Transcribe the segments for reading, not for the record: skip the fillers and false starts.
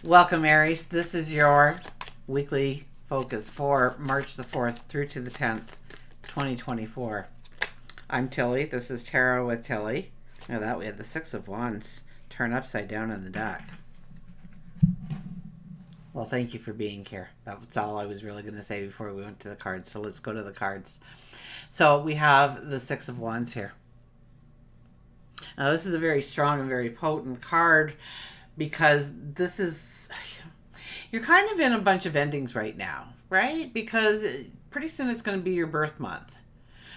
Welcome, Aries. This is your weekly focus for March the 4th through to the 10th, 2024. I'm Tilly. This is Tarot with Tilly. Now that we had the Six of Wands turn upside down on the deck. Well, thank you for being here. That's all I was really going to say before we went to the cards. So let's go to the cards. So we have the Six of Wands here. Now, this is a very strong and very potent card because this is, you're kind of in a bunch of endings right now, right? Because pretty soon it's going to be your birth month.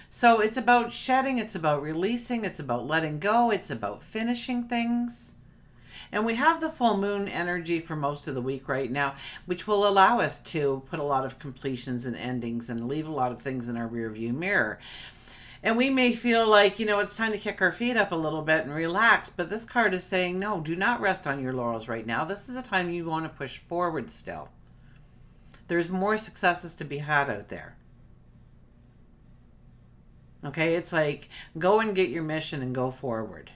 So it's about shedding, it's about releasing, it's about letting go, it's about finishing things. And we have the full moon energy for most of the week right now, which will allow us to put a lot of completions and endings and leave a lot of things in our rearview mirror. And we may feel like, it's time to kick our feet up a little bit and relax. But this card is saying, no, do not rest on your laurels right now. This is a time you want to push forward still. There's more successes to be had out there. Okay, it's like, go and get your mission and go forward.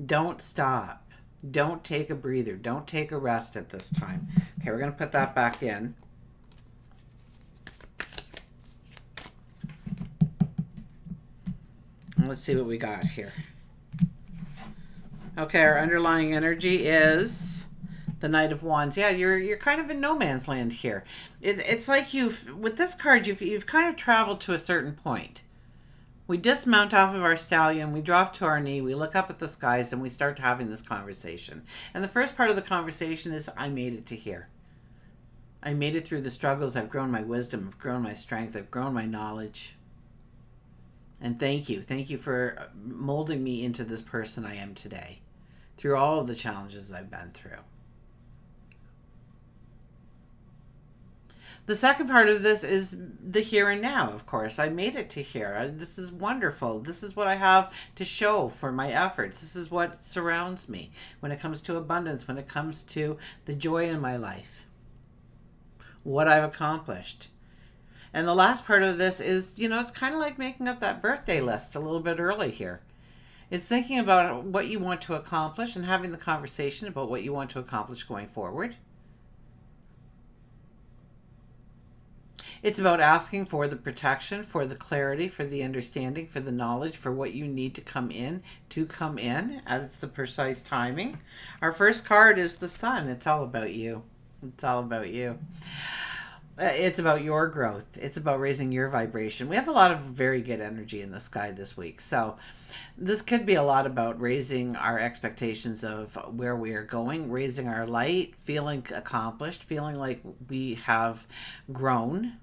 Don't stop. Don't take a breather. Don't take a rest at this time. Okay, we're going to put that back in. Let's see what we got here. Okay, our underlying energy is the Knight of Wands. Yeah, you're kind of in no man's land here. It's like with this card, you've kind of traveled to a certain point. We dismount off of our stallion, we drop to our knee, we look up at the skies, and we start having this conversation. And the first part of the conversation is, I made it to here. I made it through the struggles. I've grown my wisdom, I've grown my strength, I've grown my knowledge. And thank you. Thank you for molding me into this person I am today through all of the challenges I've been through. The second part of this is the here and now, of course. I made it to here. This is wonderful. This is what I have to show for my efforts. This is what surrounds me when it comes to abundance, when it comes to the joy in my life, what I've accomplished. And the last part of this is, it's kind of like making up that birthday list a little bit early here. It's thinking about what you want to accomplish and having the conversation about what you want to accomplish going forward. It's about asking for the protection, for the clarity, for the understanding, for the knowledge, for what you need to come in at the precise timing. Our first card is the Sun. It's all about you. It's all about you. It's about your growth. It's about raising your vibration. We have a lot of very good energy in the sky this week. So this could be a lot about raising our expectations of where we are going, raising our light, feeling accomplished, feeling like we have grown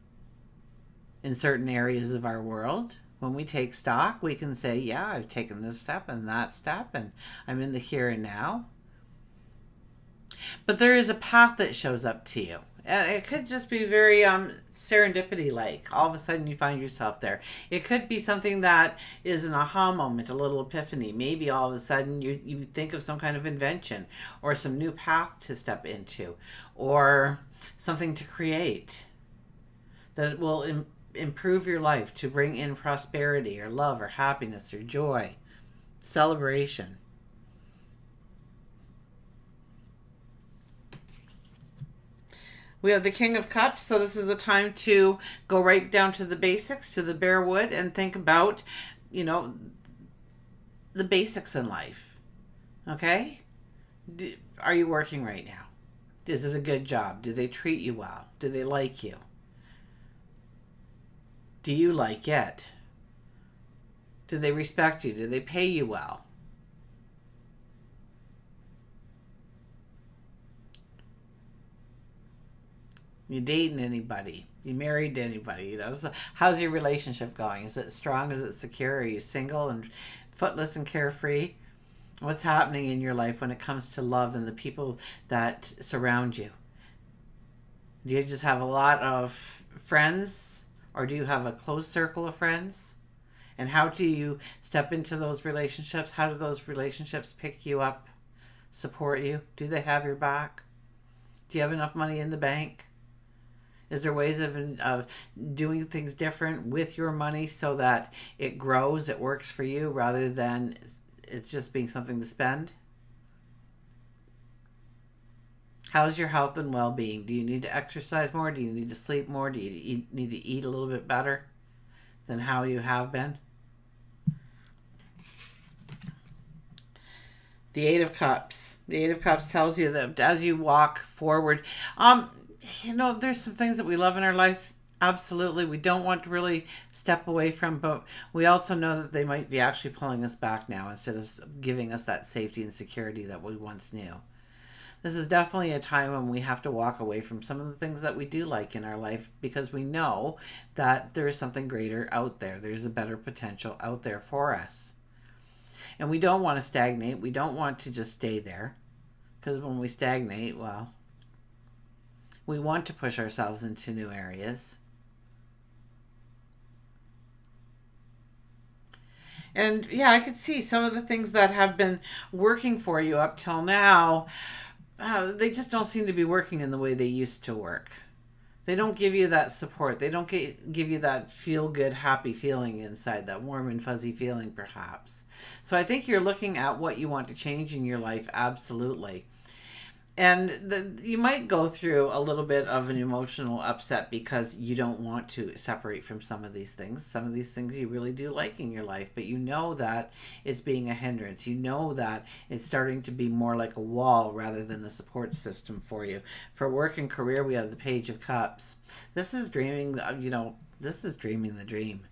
in certain areas of our world. When we take stock, we can say, yeah, I've taken this step and that step, and I'm in the here and now. But there is a path that shows up to you. And it could just be very serendipity-like. All of a sudden you find yourself there. It could be something that is an aha moment, a little epiphany. Maybe all of a sudden you think of some kind of invention or some new path to step into or something to create that will improve your life, to bring in prosperity or love or happiness or joy, celebration. We have the King of Cups, so this is a time to go right down to the basics, to the bare wood, and think about, the basics in life. Okay? Are you working right now? Is it a good job? Do they treat you well? Do they like you? Do you like it? Do they respect you? Do they pay you well? You dating anybody? You married to anybody? So how's your relationship going? Is it strong? Is it secure? Are you single and footless and carefree? What's happening in your life when it comes to love and the people that surround you? Do you just have a lot of friends, or do you have a close circle of friends? And how do you step into those relationships? How do those relationships pick you up, support you? Do they have your back? Do you have enough money in the bank? Is there ways of doing things different with your money so that it grows, it works for you, rather than it's just being something to spend? How's your health and well-being? Do you need to exercise more? Do you need to sleep more? Do you need to eat a little bit better than how you have been? The Eight of Cups. The Eight of Cups tells you that as you walk forward, there's some things that we love in our life. Absolutely, we don't want to really step away from, but we also know that they might be actually pulling us back now instead of giving us that safety and security that we once knew. This is definitely a time when we have to walk away from some of the things that we do like in our life because we know that there is something greater out there. There's a better potential out there for us. And we don't want to stagnate. We don't want to just stay there. Because when we stagnate, well, we want to push ourselves into new areas. And yeah, I could see some of the things that have been working for you up till now, they just don't seem to be working in the way they used to work. They don't give you that support. They don't give you that feel-good, happy feeling inside, that warm and fuzzy feeling, perhaps. So I think you're looking at what you want to change in your life, absolutely. And you might go through a little bit of an emotional upset because you don't want to separate from some of these things. Some of these things you really do like in your life, but you know that it's being a hindrance. You know that it's starting to be more like a wall rather than a support system for you. For work and career, we have the Page of Cups. This is dreaming, this is dreaming the dream.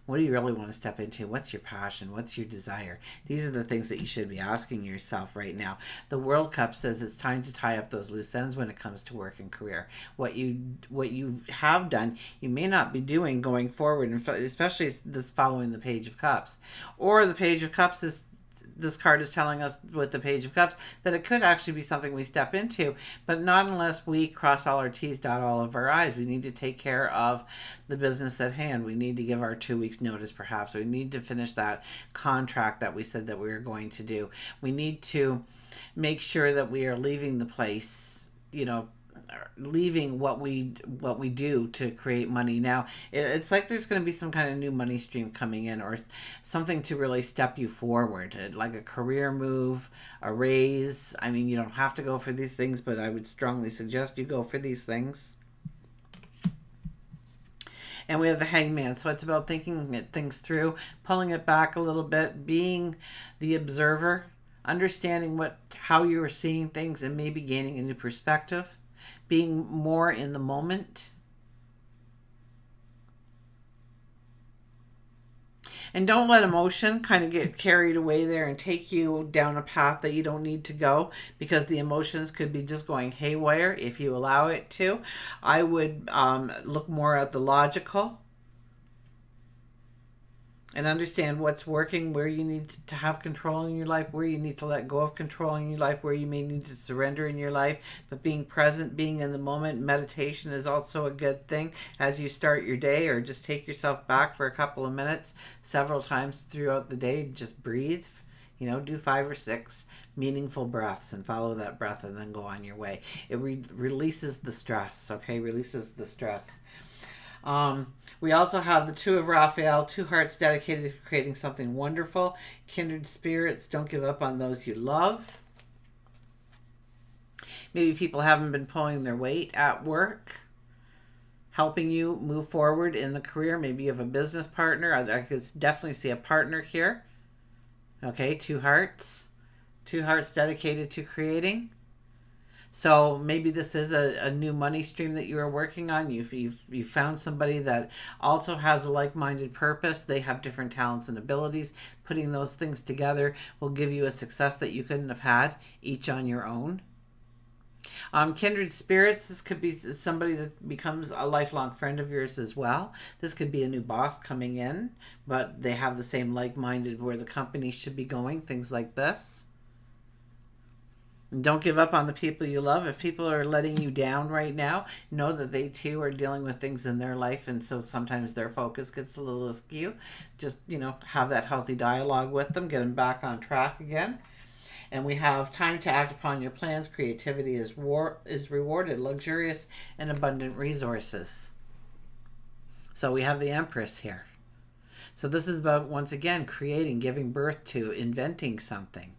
What do you really want to step into? What's your passion? What's your desire? These are the things that you should be asking yourself right now. The World Cup says it's time to tie up those loose ends when it comes to work and career. What you have done, you may not be doing going forward, especially this following the Page of Cups. Or the Page of Cups is, this card is telling us with the Page of Cups that it could actually be something we step into, but not unless we cross all our T's, dot all of our I's. We need to take care of the business at hand. We need to give our 2 weeks notice, perhaps. We need to finish that contract that we said that we were going to do. We need to make sure that we are leaving the place, leaving what we do to create money. Now it's like there's going to be some kind of new money stream coming in, or something to really step you forward, like a career move, a raise. I mean, you don't have to go for these things, but I would strongly suggest you go for these things. And we have the Hangman, so it's about thinking things through, pulling it back a little bit, being the observer, understanding how you are seeing things, and maybe gaining a new perspective, being more in the moment. And don't let emotion kind of get carried away there and take you down a path that you don't need to go, because the emotions could be just going haywire if you allow it to. I would look more at the logical and understand what's working, where you need to have control in your life, where you need to let go of control in your life, where you may need to surrender in your life. But being present, being in the moment, meditation is also a good thing as you start your day, or just take yourself back for a couple of minutes several times throughout the day. Just breathe. Do 5 or 6 meaningful breaths and follow that breath, and then go on your way. It releases the stress, okay? Releases the stress. We also have the Two of Raphael, 2 hearts dedicated to creating something wonderful. Kindred spirits, don't give up on those you love. Maybe people haven't been pulling their weight at work, helping you move forward in the career. Maybe you have a business partner. I could definitely see a partner here. Okay, 2 hearts. 2 hearts dedicated to creating. So maybe this is a new money stream that you are working on. You've found somebody that also has a like-minded purpose. They have different talents and abilities. Putting those things together will give you a success that you couldn't have had each on your own. Kindred spirits, this could be somebody that becomes a lifelong friend of yours as well. This could be a new boss coming in, but they have the same like-minded where the company should be going, things like this. And don't give up on the people you love. If people are letting you down right now, know that they too are dealing with things in their life, and so sometimes their focus gets a little askew. Just, have that healthy dialogue with them, get them back on track again. And we have time to act upon your plans. Creativity is rewarded, luxurious and abundant resources. So we have the Empress here. So this is about, once again, creating, giving birth to, inventing something.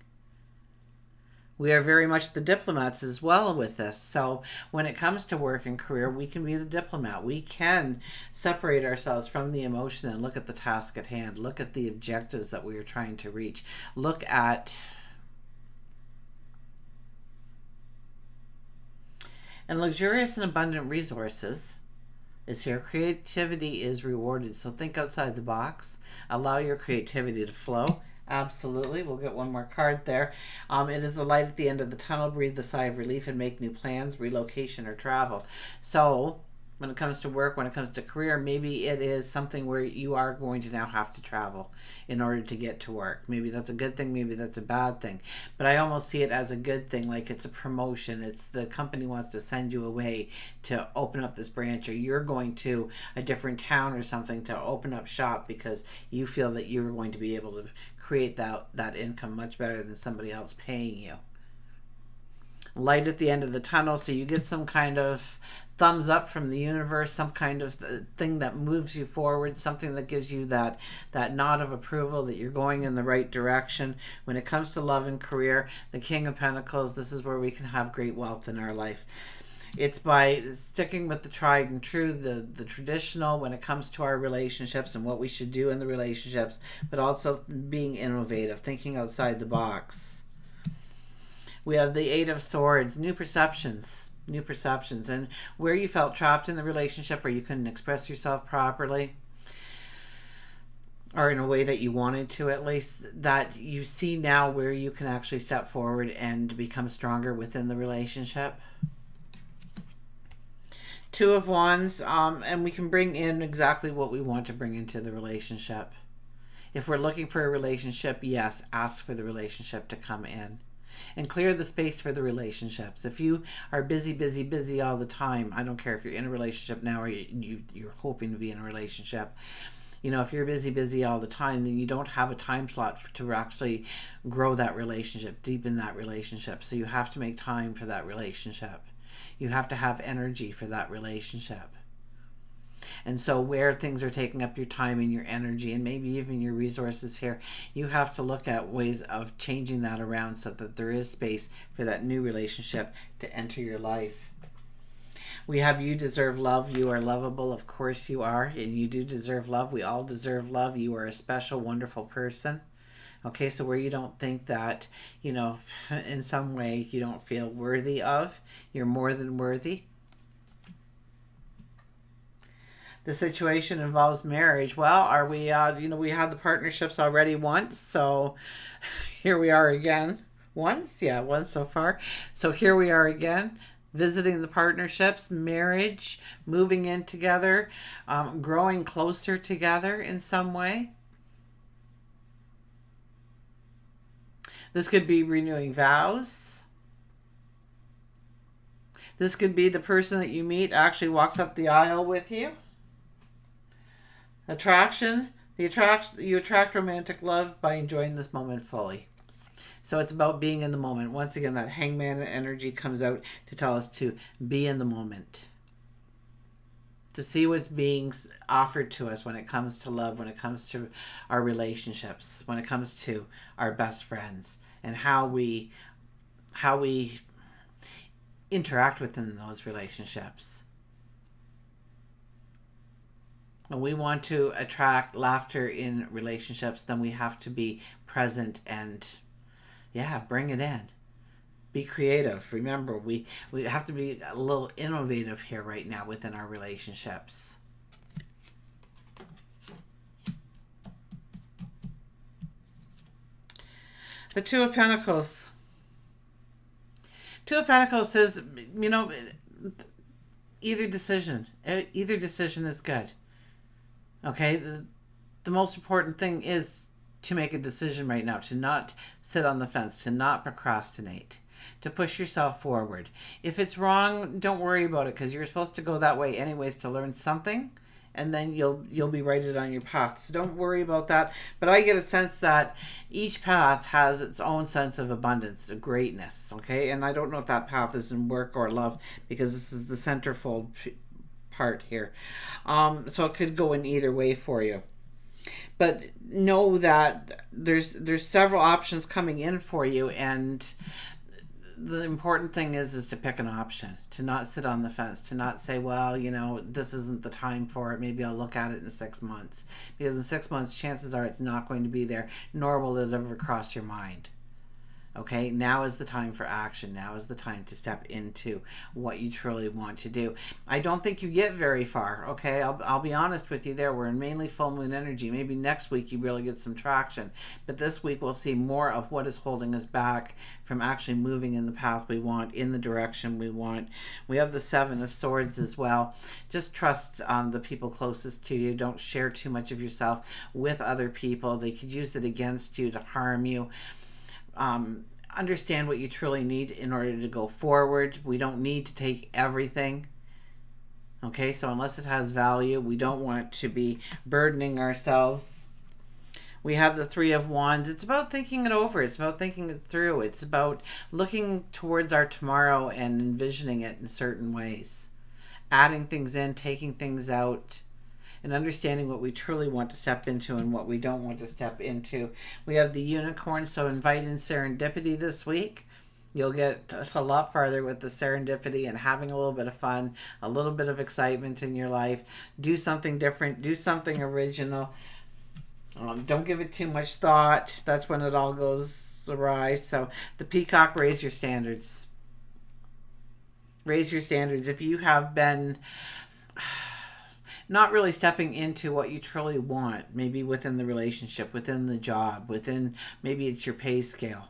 We are very much the diplomats as well with this. So when it comes to work and career, we can be the diplomat. We can separate ourselves from the emotion and look at the task at hand. Look at the objectives that we are trying to reach. Look at... And luxurious and abundant resources is here. Creativity is rewarded. So think outside the box. Allow your creativity to flow. Absolutely. We'll get one more card there. It is the light at the end of the tunnel. Breathe the sigh of relief and make new plans, relocation, or travel. So when it comes to work, when it comes to career, maybe it is something where you are going to now have to travel in order to get to work. Maybe that's a good thing, maybe that's a bad thing. But I almost see it as a good thing, like it's a promotion. It's the company wants to send you away to open up this branch, or you're going to a different town or something to open up shop because you feel that you're going to be able to create that income much better than somebody else paying you. Light at the end of the tunnel, so you get some kind of thumbs up from the universe, some kind of thing that moves you forward, something that gives you that nod of approval that you're going in the right direction. When it comes to love and career, the King of Pentacles, this is where we can have great wealth in our life. It's by sticking with the tried and true, the traditional when it comes to our relationships and what we should do in the relationships, but also being innovative, thinking outside the box. We have the Eight of Swords, new perceptions, and where you felt trapped in the relationship or you couldn't express yourself properly, or in a way that you wanted to at least, that you see now where you can actually step forward and become stronger within the relationship. Two of Wands, and we can bring in exactly what we want to bring into the relationship. If we're looking for a relationship, yes, ask for the relationship to come in. And clear the space for the relationships. If you are busy all the time, I don't care if you're in a relationship now or you're hoping to be in a relationship. You know, if you're busy all the time, then you don't have a time slot to actually grow that relationship, deepen that relationship. So you have to make time for that relationship. You have to have energy for that relationship. And so where things are taking up your time and your energy and maybe even your resources here, you have to look at ways of changing that around so that there is space for that new relationship to enter your life. We have you deserve love. You are lovable. Of course you are. And you do deserve love. We all deserve love. You are a special, wonderful person. Okay, so where you don't think that, you know, in some way you don't feel worthy of, you're more than worthy. The situation involves marriage. Well, are we, we had the partnerships already once, so here we are again. Once so far. So here we are again, visiting the partnerships, marriage, moving in together, growing closer together in some way. This could be renewing vows. This could be the person that you meet actually walks up the aisle with you. Attraction. You attract romantic love by enjoying this moment fully. So it's about being in the moment. Once again, that hangman energy comes out to tell us to be in the moment. To see what's being offered to us when it comes to love, when it comes to our relationships, when it comes to our best friends, and how we interact within those relationships. When we want to attract laughter in relationships, then we have to be present and, bring it in. Be creative. Remember, we have to be a little innovative here right now within our relationships. The Two of Pentacles. Two of Pentacles says, either decision is good. Okay, the most important thing is to make a decision right now, to not sit on the fence, to not procrastinate, to push yourself forward. If it's wrong, don't worry about it, because you're supposed to go that way anyways to learn something, and then you'll be righted on your path. So don't worry about that. But I get a sense that each path has its own sense of abundance, of greatness, okay? And I don't know if that path is in work or love, because this is the centerfold part here. So it could go in either way for you. But know that there's several options coming in for you, and the important thing is to pick an option, to not sit on the fence, to not say, well, this isn't the time for it, maybe I'll look at it in 6 months, because in 6 months chances are it's not going to be there, nor will it ever cross your mind. Okay, now is the time for action. Now is the time to step into what you truly want to do. I don't think you get very far. Okay, I'll be honest with you there. We're in mainly full moon energy. Maybe next week you really get some traction. But this week we'll see more of what is holding us back from actually moving in the path we want, in the direction we want. We have the Seven of Swords as well. Just trust the people closest to you. Don't share too much of yourself with other people. They could use it against you to harm you. Understand what you truly need in order to go forward. We don't need to take everything. Okay, so unless it has value, we don't want to be burdening ourselves. We have the Three of Wands. It's about thinking it over. It's about thinking it through. It's about looking towards our tomorrow and envisioning it in certain ways. Adding things in, taking things out, and understanding what we truly want to step into and what we don't want to step into. We have the Unicorn, so invite in serendipity this week. You'll get a lot farther with the serendipity and having a little bit of fun, a little bit of excitement in your life. Do something different. Do something original. Don't give it too much thought. That's when it all goes awry. So the Peacock, raise your standards. Raise your standards. If you have been not really stepping into what you truly want, maybe within the relationship, within the job, within, maybe it's your pay scale.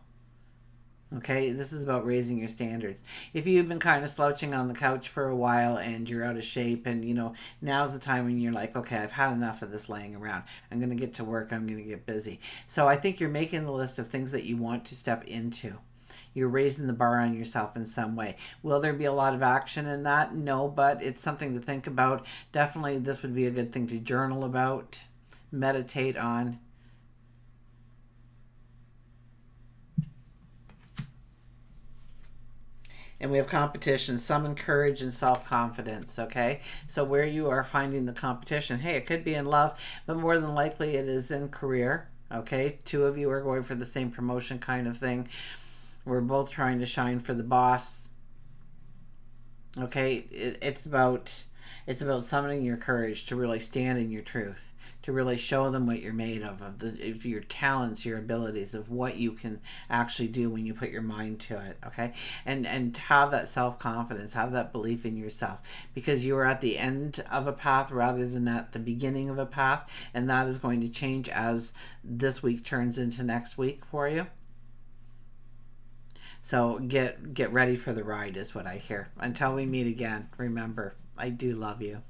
Okay, this is about raising your standards. If you've been kind of slouching on the couch for a while and you're out of shape, and now's the time when you're like, okay, I've had enough of this laying around. I'm going to get to work. I'm going to get busy. So I think you're making the list of things that you want to step into. You're raising the bar on yourself in some way. Will there be a lot of action in that? No, but it's something to think about. Definitely this would be a good thing to journal about, meditate on. And we have competition, summon courage and self-confidence, okay? So where you are finding the competition, hey, it could be in love, but more than likely it is in career, okay? Two of you are going for the same promotion kind of thing. We're both trying to shine for the boss. Okay, it's about summoning your courage to really stand in your truth, to really show them what you're made of your talents, your abilities, of what you can actually do when you put your mind to it. Okay, and have that self-confidence, have that belief in yourself, because you are at the end of a path rather than at the beginning of a path, and that is going to change as this week turns into next week for you. So get ready for the ride is what I hear. Until we meet again, remember, I do love you.